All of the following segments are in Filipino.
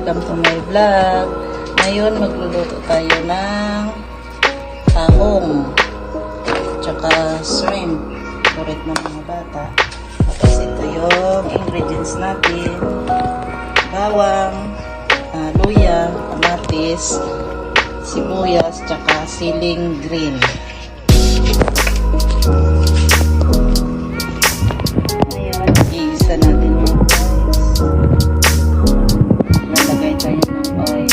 welcome to my vlog. Ngayon magluluto tayo ng tahong tsaka shrimp, favorite ng mga bata. Tapos ito yung ingredients natin: bawang, luya, kamatis, sibuyas, tsaka siling green. Ngayon, i-isa natin yung guys. Lalagay tayo ng oil.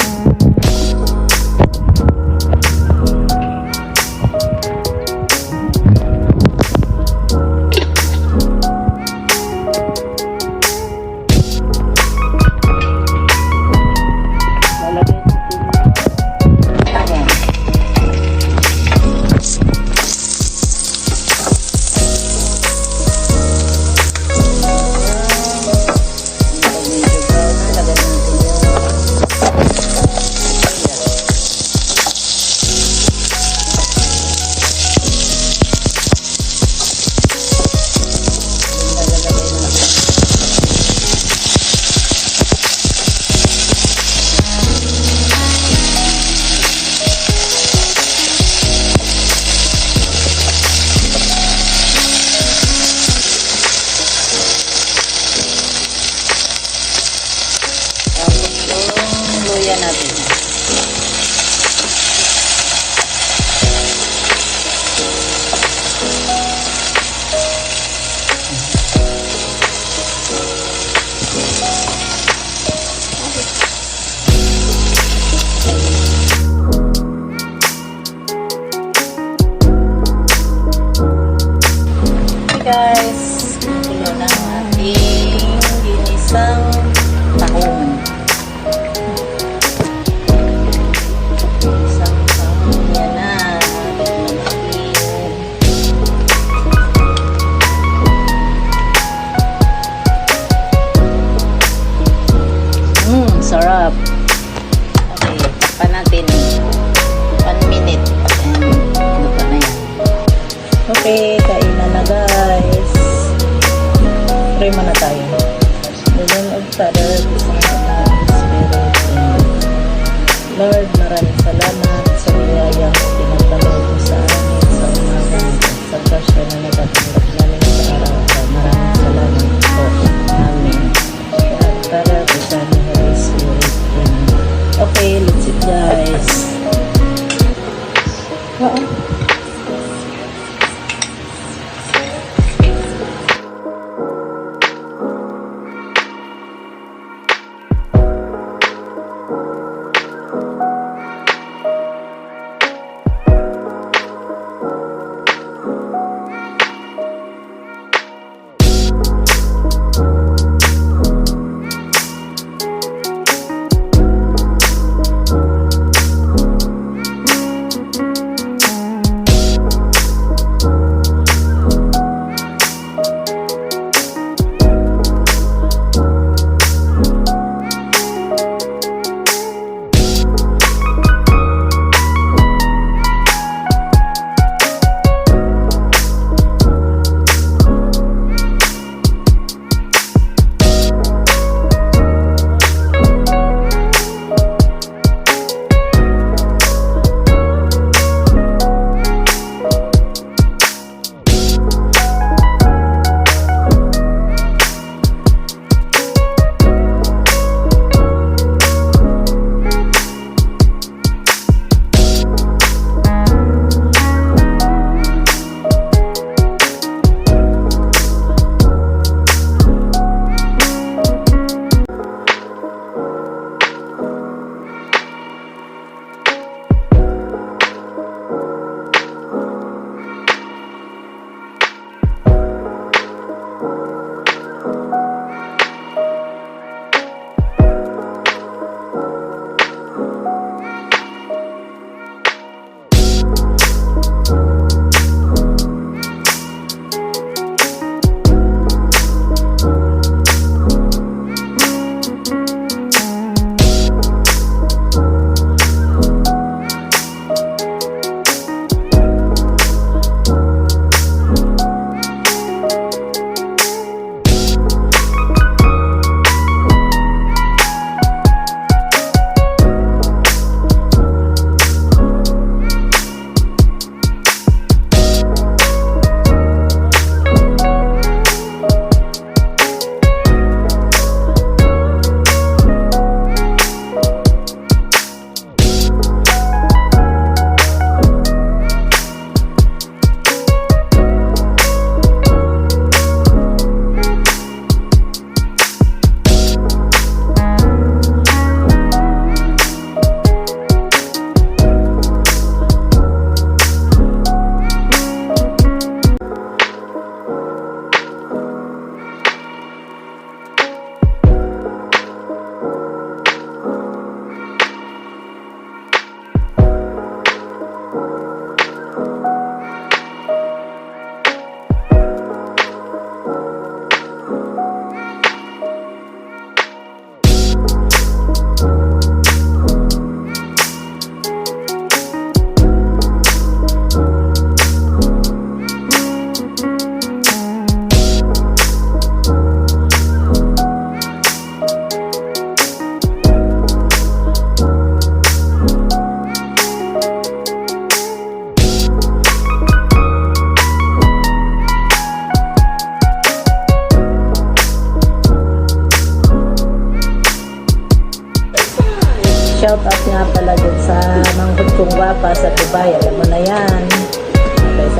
Natin. Hey guys, ito na ang ating ginisang tahong. Sarap. Okay, takpan natin 1 minute and luto na yan. Okay, kainan na guys. Try mo na tayo. The name of Father, the Son, and the Holy Spirit. Lord, maraming salamat sa biyayang pinagdamay mo sa amin sa umaga sa grasya na natatanggap namin sa araw. Maraming salamat po. Amen. Father, the Son, and the Holy Spirit. Okay, let's eat guys.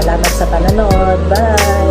Salamat sa panonood. Bye!